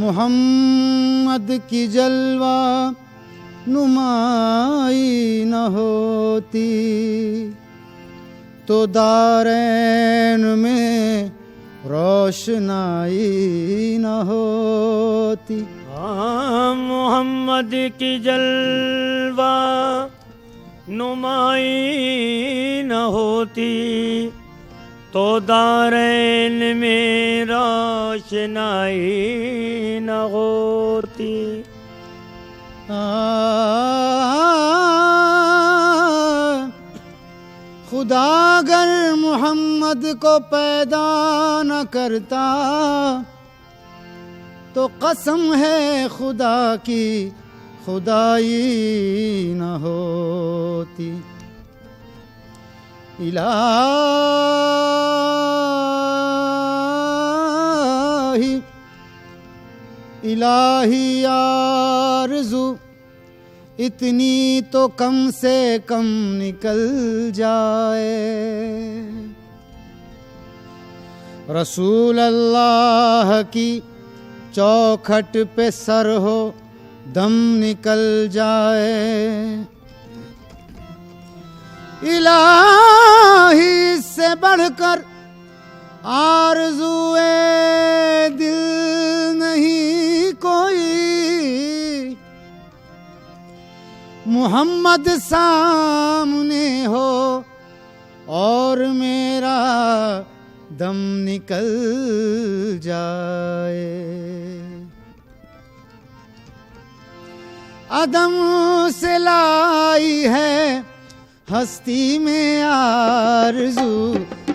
محمد کی جلوہ نمائی نہ ہوتی تو دارین میں روشنائی نہ ہوتی. محمد کی جلوہ نمائی نہ ہوتی تو دارین میں روشنائی نہ ہوتی. خدا اگر محمد کو پیدا نہ کرتا تو قسم ہے خدا کی خدائی نہ ہوتی. الہی آرزو اتنی تو کم سے کم نکل جائے. رسول اللہ کی چوکھٹ پہ سر ہو دم نکل جائے. الہی اس سے بڑھ کر آرزوئے دل نہیں کوئی. محمد سامنے ہو اور میرا دم نکل جائے. عدم سے لائی ہے ہستی میں آرزو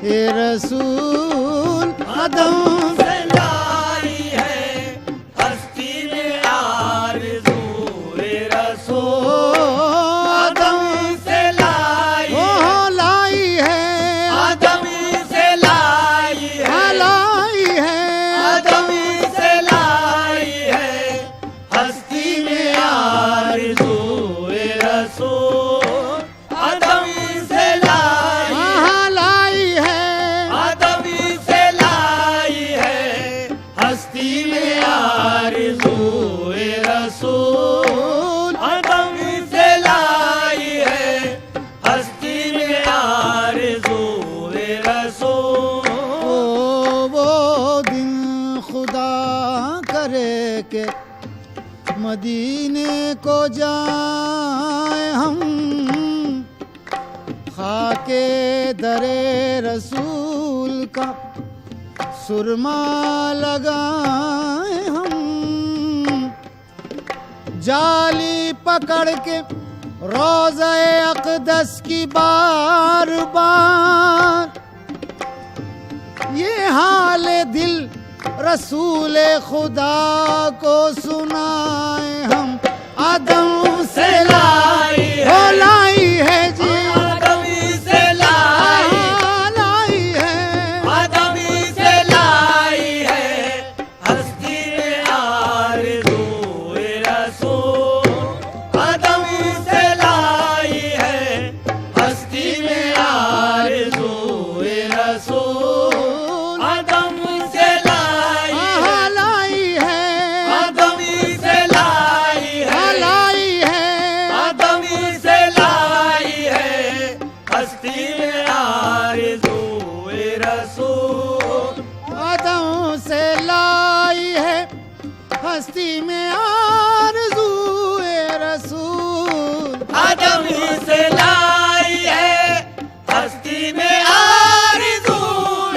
اے رسول. عدم سے لائی ہے ہستی میں آرزو اے رسول. عدم سے لائی لائی ہے آدم سے لائی ہے لائی ہے آدم سے لائی ہے ہستی میں آرزو اے رسول. آدم سے لائی لائی ہے آدم سے لائی ہے ہستی میں آرزو اے رسول. آدم سے لائی ہے ہستی میں آرزو اے رسول. وہ دن خدا کرے کہ مدینے کو جائیں ہم خاک در رسول کا سرما لگائیں ہم. جالی پکڑ کے روضہ اقدس کی بار بار یہ حال دل رسول خدا کو سنائیں ہم. آدم سے لائی ہے جی آدم سے لائی لائی ہے آدم سے لائی ہے ہستی میں آرزو اے رسول. آدم سے لائی ہے ہستی میں آرزو اے رسول. آدم سے لائی لائی ہے آدم سے لائی ہے لائی ہے آدم سے لائی ہے ہستی میں آرزو اے رسول. آدم سے لائی ہے ہستی میں آرزو اے رسول. آدم سے لائی ہے ہستی میں آرزو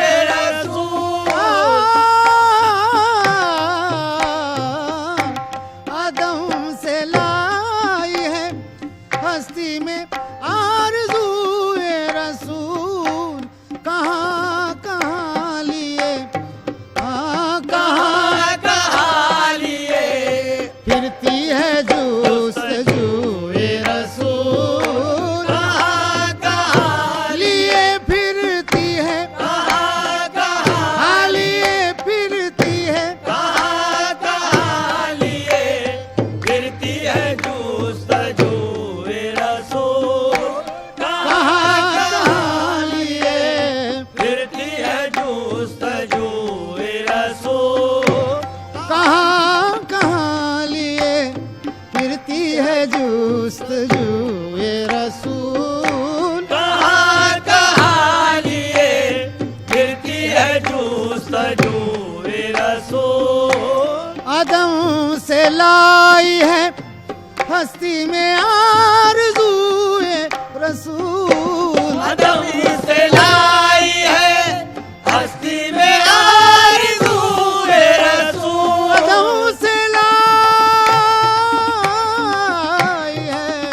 اے رسول. آدم سے لائی ہے ہستی میں آرزو اے رسول. کہاں کہاں لیے کہاں کہاں لیے جستجو رسول عدم سے لائی ہے ہستی میں آرزوئے رسول عدم سے لائی ہے ہستی میں آرزوئے رسول عدم سے لائی ہے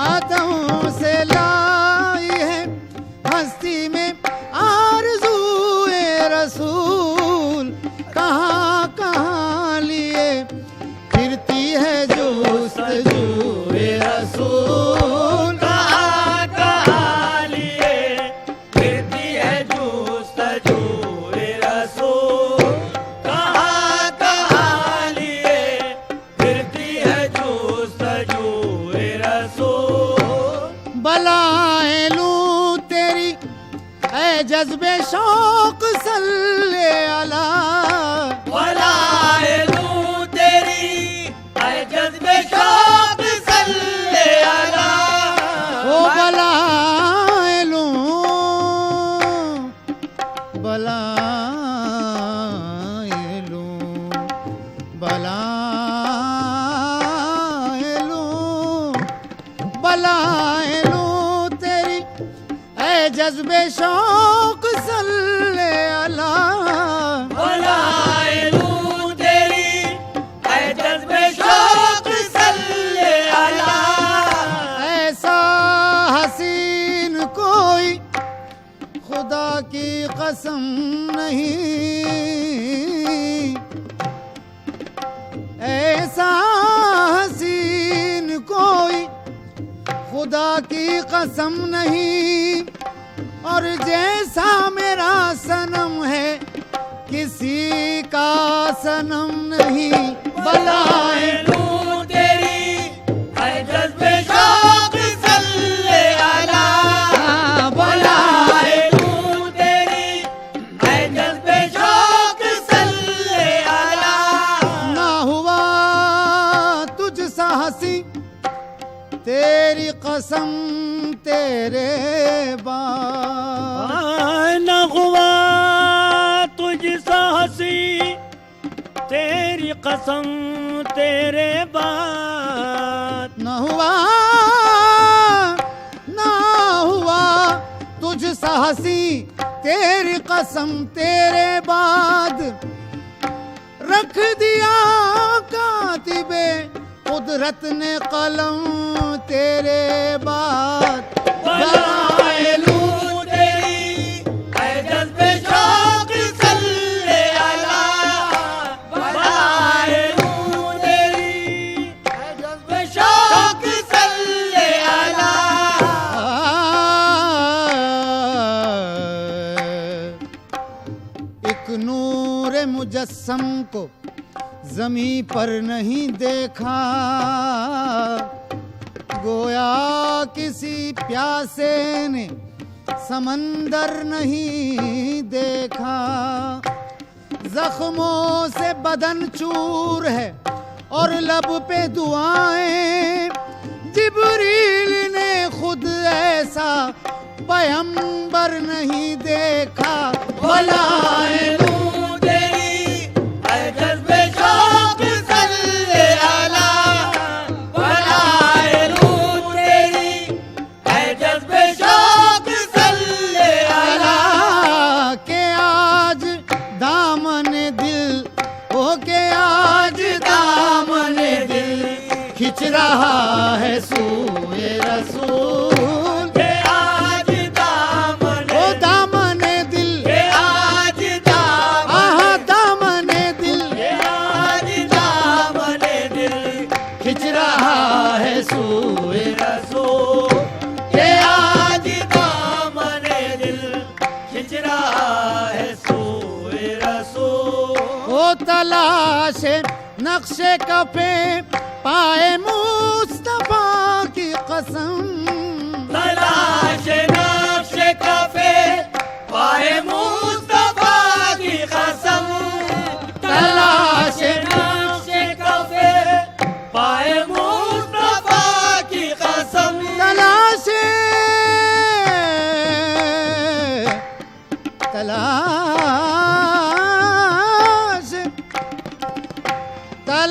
عدم سے لائی ہے ہستی میں آرزوئے رسول کہاں کہاں لیے پھرتی ہے جستجوئے رسول کہاں کہاں لیے پھرتی ہے جستجو رسول کہاں کہاں لیے پھرتی ہے جستجو رسول بلائیں لوں تیری اے جذب شوق صلی اللہ بلائے لوں تیری اے جذب شوق صلی اللہ وہ بلائیں لوں بلائیں لوں بلائیں لوں تیری اے جذب شوق صلی اللہ بلائے لوں تیری اے جذب شوق صلی اللہ ایسا حسین کوئی خدا کی قسم نہیں ایسا حسین کوئی خدا کی قسم نہیں اور جیسا میرا صنم ہے کسی کا صنم نہیں بلائیں لوں تیری اے جذب شوق صلی اللہ بلائے لوں تیری اے جذب شوق صلی اللہ نہ ہوا تجھ سا ہنسی تیری قسم تیرے بعد نہ ہوا تجھ سا ہنسی تیری قسم تیرے بعد نہ ہوا تجھ سا ہنسی تیری قسم تیرے بعد رکھ دیا کاتب قدرت نے قلم تیرے بعد بلائے لوں تیری اے جذب شوق صلی اللہ بلائے لوں تیری اے جذب شوق صلی اللہ ایک نور مجسم کو زمیں پر نہیں دیکھا گویا کسی پیاسے نے سمندر نہیں دیکھا زخموں سے بدن چور ہے اور لب پہ دعائیں جبریل نے خود ایسا پیغمبر نہیں دیکھا بلائیں لوں تیری اے جذب شوق صلی اللہ بلائے لوں تیری اے جذب شوق صلی اللہ کہ آج دامن دل ہو کے آج دامن دل کھچ رہا ہے سوئے رسول کہ آج دامن وہ دامن دل کہ آج دامن دل کہ آج دامن دل کھچ رہا ہے سوئے رسول کہ آج دامن دل کھچ رہا ہے سوئے رسول وہ تلاش نقش کفے پائے مصطفیٰ کی قسم تلاش نقش کفے پائے مصطفیٰ کی قسم تلاش نقش کفے پائے مصطفیٰ کی قسم تلاش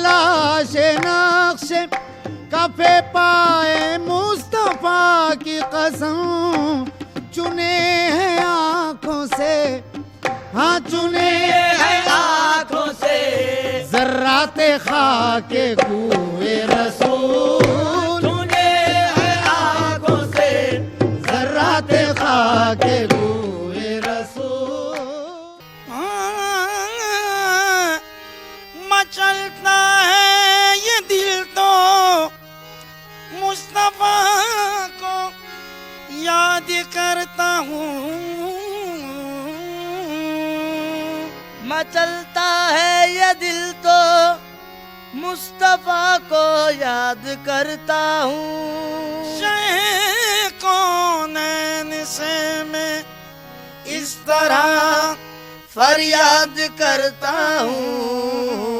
تلاش نقش کفے پائے مصطفیٰ کی قسم چنے ہیں آنکھوں سے ہاں چنے ہے آنکھوں سے ذرات خاک کوئے رسول چنے ہے آنکھوں سے ذرات خاک کوئے رسول مچلتا ہے یہ دل تو مصطفیٰ کو یاد کرتا ہوں مچلتا ہے یہ دل تو مصطفیٰ کو یاد کرتا ہوں شہ کونین سے میں اس طرح فریاد کرتا ہوں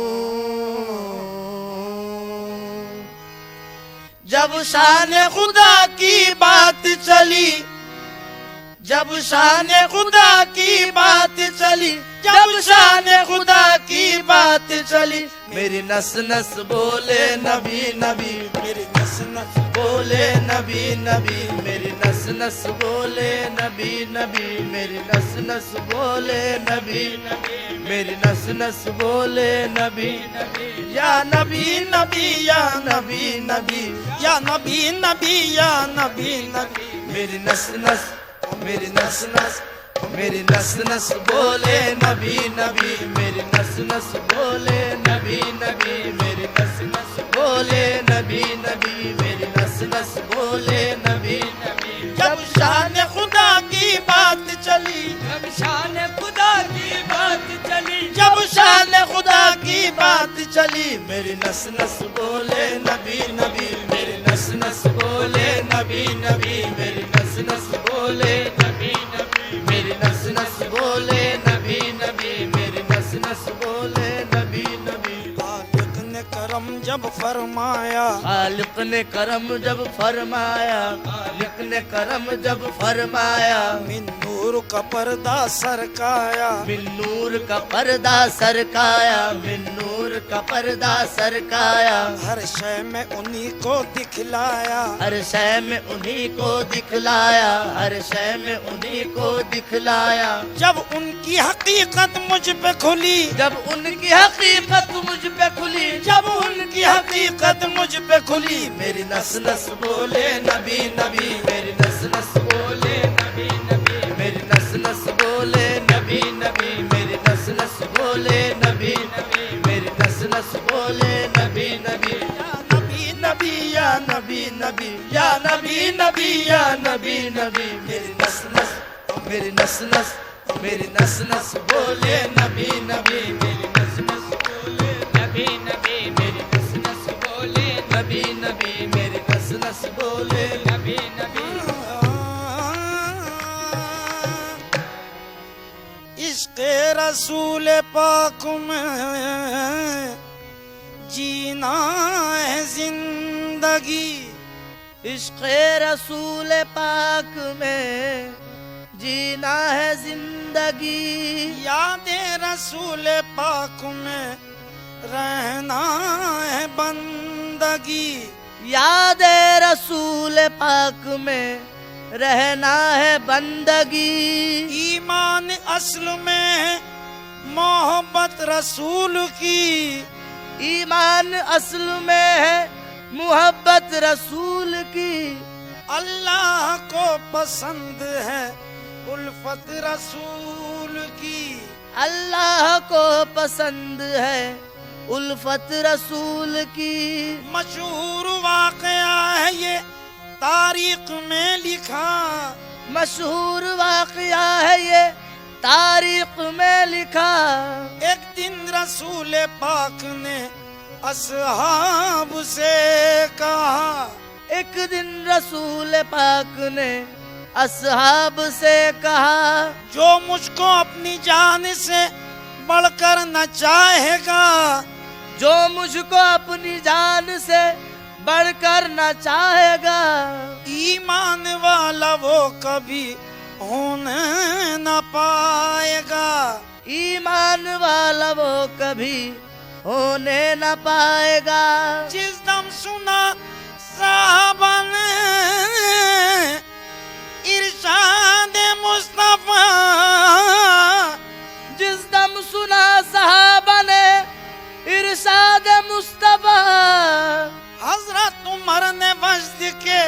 جب شان خدا کی بات چلی جب شان خدا کی بات چلی جب شان خدا کی بات چلی میری نس نس بولے نبی نبی میری نس نس بولے نبی نبی میری نس نس بولے نبی نبی میری نس نس بولے نبی نبی میری نس نس بولے نبی نبی یا نبی نبی یا نبی نبی یا نبی نبی یا نبی نبی میری نس نس میری نس نس میری نس نس بولے نبی نبی میری نس نس بولے نبی نبی میری نس نس بولے نبی نبی میری نس نس بولے نبی نبی جب شان خدا کی بات چلی جب شان خدا کی بات چلی جب شان خدا کی بات چلی میری نس نس بولے نبی نبی میری نس نس بولے نبی نبی میری نس نس بولے نبی نبی میری نس نس بولے نبی نبی میری نس نس بولے نبی نبی خالق نے کرم جب فرمایا خالق نے کرم جب فرمایا خالق نے کرم جب فرمایا من نور کا پردہ سرکایا من نور کا پردہ سرکایا من نور کا پردہ سرکایا ہر شے میں انہی کو دکھلایا ہر شے میں انہی کو دکھلایا ہر شے میں انہی کو دکھلایا جب ان کی حقیقت مجھ پہ کھلی جب ان کی حقیقت مجھ پہ کھلی جب ان کی حقیقت مجھ پہ کھلی میری نس نس بولے نبی نبی میری نس نس بولے نبی نبی میری نس نس بولے نبی نبی میری نس نس بولے نبی نبی میری نس نس بولے نبی نبی نبی یا نبی نبی یا نبی نبی یا نبی نبی میری نس نس میری نس نس میری نس نس بولے نبی نبی میری نس نس بولے نبی نبی میری نس نس بولے نبی نبی میری نس نس بولے نبی نبی عشق رسول پاک میں جینا ہے زندگی عشق رسول پاک میں جینا ہے زندگی یاد رسول پاک میں رہنا ہے بندگی یاد رسول پاک میں رہنا ہے بندگی ایمان اصل میں ہے محبت رسول کی ایمان اصل میں ہے محبت رسول کی اللہ کو پسند ہے الفت رسول کی اللہ کو پسند ہے الفت رسول کی مشہور واقعہ ہے یہ تاریخ میں لکھا مشہور واقعہ ہے یہ تاریخ میں لکھا ایک دن رسول پاک نے اصحاب سے کہا ایک دن رسول پاک نے اصحاب سے کہا جو مجھ کو اپنی جان سے بڑھ کر نہ چاہے گا جو مجھ کو اپنی جان سے بڑھ کر نہ چاہے گا ایمان والا وہ کبھی ہونے نہ پائے گا ایمان والا وہ کبھی ہونے نہ پائے گا. جس دم سنا صحابہ نے ارشاد مصطفیٰ، جس دم سنا صحابہ نے ارشاد مصطفیٰ، حضرت عمر نے وجد کے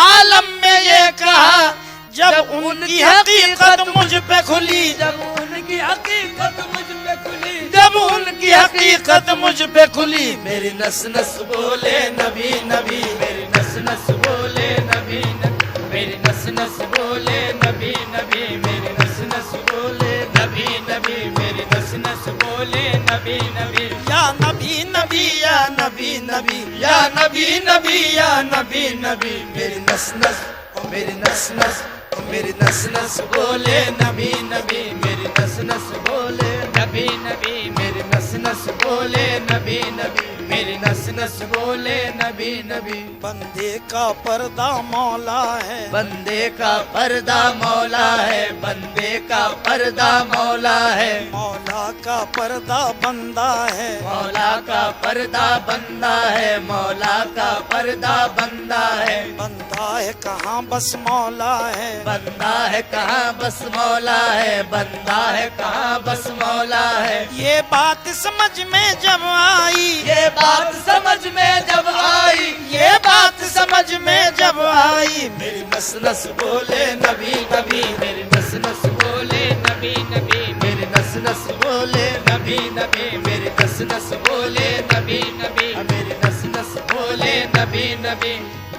عالم میں یہ کہا جب ان کی حقیقت مجھ پہ کھلی، جب ان کی حقیقت مجھ پہ کھلی، جب ان کی حقیقت مجھ پہ کھلی، میری نس نس بولے نبی نبی، میری نس نس بولے نبی نبی، میری نس نس بولے نبی نبی، میری نس نس بولے نبی نبی، میری نس نس بولے نبی نبی. یا نبی نبی یا نبی نبی یا نبی نبی یا نبی نبی، میری نس نس میری نس نس میری نس نس بولے نبی نبی، میری نس نس بولے نبی نبی، میری نس نس بولے نبی نبی، میری نس نس بولے نبی نبی. بندے کا پردہ مولا ہے، بندے کا پردہ مولا ہے، بندے کا پردہ مولا ہے، مولا کا پردہ بندہ ہے، مولا کا پردہ بندہ ہے، مولا کا پردہ بندہ ہے. بندہ ہے کہاں بس مولا ہے، بندہ ہے کہاں بس مولا ہے، بندہ ہے کہاں بس مولا ہے. یہ بات سمجھ میں جب آئی، یہ بات سمجھ میں جب آئی، یہ بات سمجھ میں جب آئی، میری نس نس بولے نبی نبی، میری نس نس بولے نبی نبی، میری نس نس بولے نبی نبی، میری نس نس بولے نبی نبی، میری نس نس بولے نبی نبی.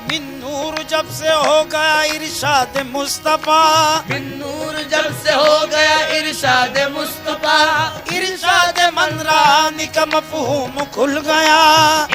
من نور جب سے ہو گیا ارشاد مصطفیٰ، بن نور جب سے ہو گیا ارشاد مصطفیٰ، ارشاد من رانی کا مفہوم کھل گیا،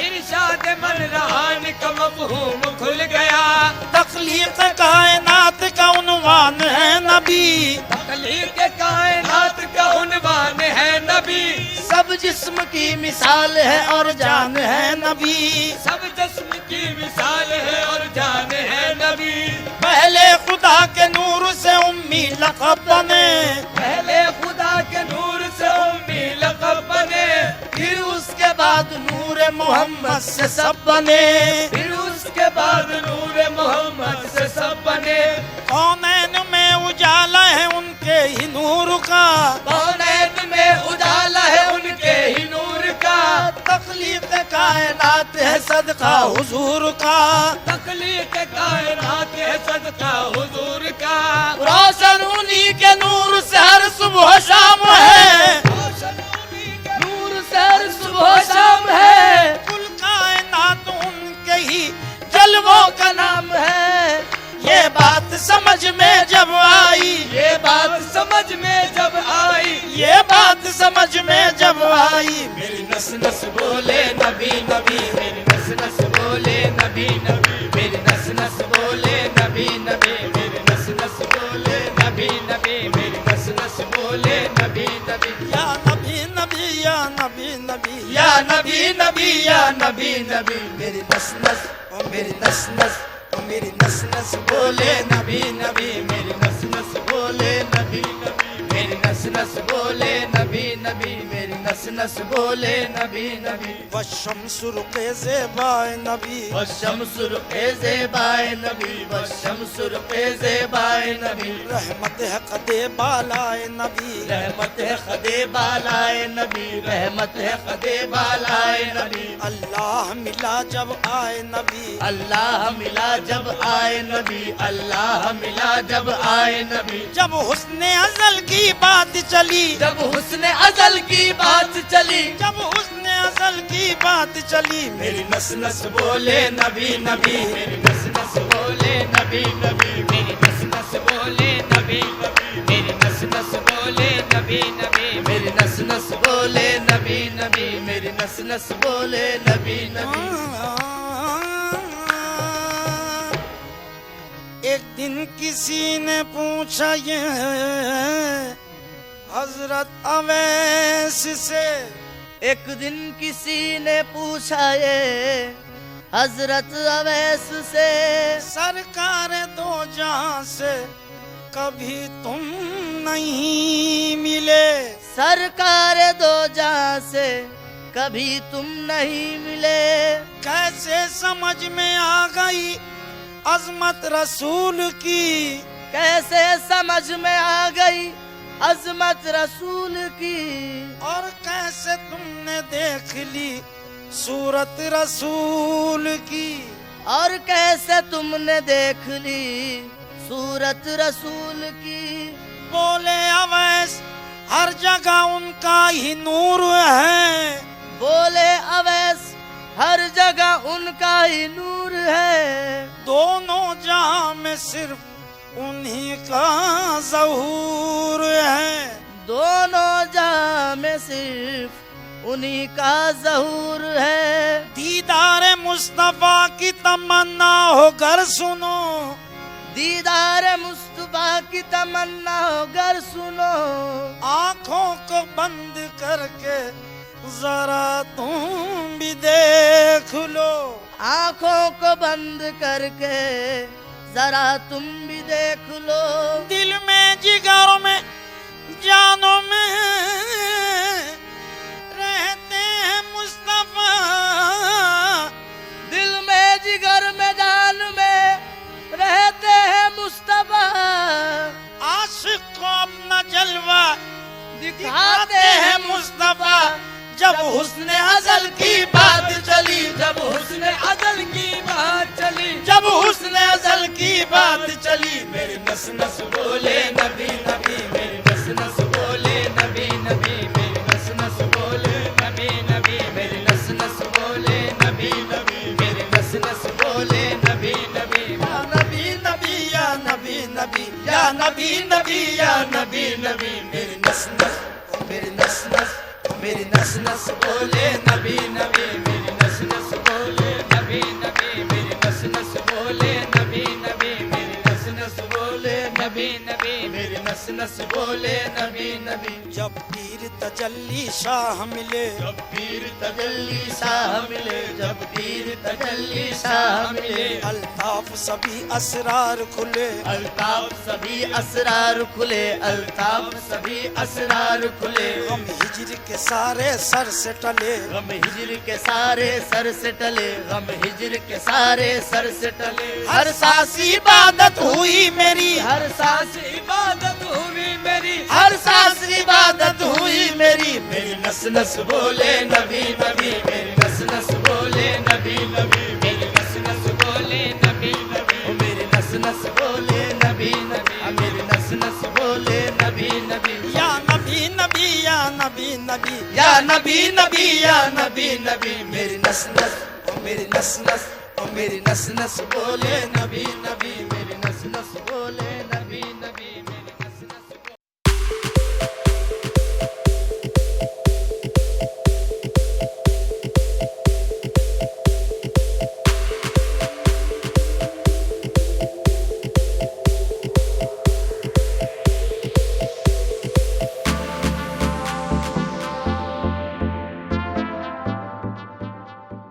ارشاد من رہان کا مفہوم کھل گیا. تخلیق کائنات کا عنوان ہے نبی، تخلیق کائنات کا عنوان ہے نبی، سب جسم کی مثال ہے اور جان ہے نبی، سب جسم کی مثال ہے اور جان ہے نبی. پہلے خدا کے نور سے امی لقب بنے، پہلے خدا کے نور سے امی لقب بنے، پھر اس کے بعد نور محمد سے سب بنے، پھر اس کے بعد نور محمد سے سب بنے. کونین میں اجالا ہے ان کے ہی نور کا، کونین میں اجالا ہے ان کے ہی نور کا، تخلیق کائنات ہے صدقہ حضور کا، تخلیق کائنات ہے صدقہ حضور کا. روشن انہی کے نور سے ہر صبح شام ہے، نور سے ہر صبح شام ہے، کل کائنات ان کے ہی جلووں کا نام ہے. یہ بات سمجھ میں جب آئی، یہ بات سمجھ میں جب آئی، یہ بات سمجھ میں جب آئی، میری نس نس بولے نبی نبی، میری نس نس بولے نبی نبی، میری نس نس بولے نبی نبی، میری نس نس بولے نبی نبی، میری نس نس بولے نبی نبی. یا نبی نبی یا نبی نبی یا نبی نبی یا نبی نبی، میری نس نس میری نس نس میری نس نس بولے نبی نبی، میری نس نس بولے نبی نبی، میری نس نس بولے نبی نبی، میری نس نس بولے نبی نبی. والشمس رخ زیبائے نبی، والشمس رخ زیبائے نبی، والشمس رخ زیبائے نبی، رحمت ہے قد بالائے نبی، رحمت ہے خد بالائے نبی، رحمت ہے خد بالائے نبی. اللہ ملا جب آئے نبی، اللہ ملا جب آئے نبی، اللہ ملا جب آئے نبی. جب حسن ازل کی بات چلی، جب حسن ازل کی بات چلی، جب حسن ازل کی بات چلی، میری نس نس بولے نبی نبی، میری نس نس بولے نبی نبی، میری نس نس بولے نبی نبی، میری نس نس بولے نبی نبی، میری نس نس بولے نبی نبی، میری نس نس بولے نبی نبی. ایک دن کسی نے پوچھا یہ حضرت اویس سے، ایک دن کسی نے پوچھا یہ حضرت اویس سے، سرکار دو جہاں سے کبھی تم نہیں ملے، سرکار دو جہاں سے کبھی تم نہیں ملے. کیسے سمجھ میں آ گئی عظمت رسول کی، کیسے سمجھ میں آ گئی عظمت رسول کی، اور کیسے تم نے دیکھ لی صورت رسول کی. اور کیسے تم نے دیکھ لی صورت رسول کی. بولے اویس ہر جگہ ان کا ہی نور ہے، بولے اویس ہر جگہ ان کا ہی نور ہے. دونوں جہاں میں صرف انہی کا ظہور ہے. دونوں جہاں میں صرف انہی کا ظہور ہے. دیدار مصطفیٰ کی تمنا ہو گر سنو، دیدار مصطفیٰ کی تمنا ہو گر سنو. آنکھوں کو بند کر کے ذرا تم بھی دیکھ لو. آنکھوں کو بند کر کے ذرا تم بھی دیکھ لو. دل میں جگروں میں جانوں میں رہتے ہیں مصطفیٰ، دل میں جگر میں جان میں رہتے ہیں مصطفیٰ. عاشق کو اپنا جلوہ دکھاتے ہیں مصطفیٰ. جب حسن ازل کی بات چلی، جب حسن ازل کی بات چلی، جب حسن ازل کی بات چلی، میری نس نس بولے نبی نبی، میری نس نس بولے نبی نبی، میری نس نس بولے نبی نبی، میری نس نس بولے نبی نبی، میری نس نس بولے نبی نبی. یا نبی نبی یا نبی نبی یا نبی نبی یا نبی نبی، میری نس نس، میری نس نس، میری نس نس بولے نبی نبی، میری نس نس بولے نبی نبی، میری نس نس بولے نبی نبی، میری نس نس بولے نبی نبی، میری نس نس بولے نبی نبی. جب پیر تجلی شاہ ملے، جب پیر تجلی شاہ ملے، جب پیر تجلی شاہ ملے، الطاف سبھی اسرار کھلے، الطاف سبھی اسرار کھلے، الطاف سبھی اسرار کھلے. غم ہجر کے سارے سر سے ٹلے، غم ہجر کے سارے سر سے ٹلے، غم ہجر کے سارے سر سے ٹلے. ہر سانس عبادت ہوئی میری، ہر سانس عبادت ہوئی میری، ہر سانس عبادت ہوئی میری. میری نس نس بولے نبی نبی، میری نس نس بولے نبی نبی، میری نس نس بولے نبی نبی، میری نس نس بولے نبی نبی، میری نس نس بولے نبی نبی. یا نبی نبی یا نبی نبی یا نبی نبی یا نبی نبی، میری نس نس، میری نس نس، میری نس نس بولے نبی نبی، میری نس نس بولے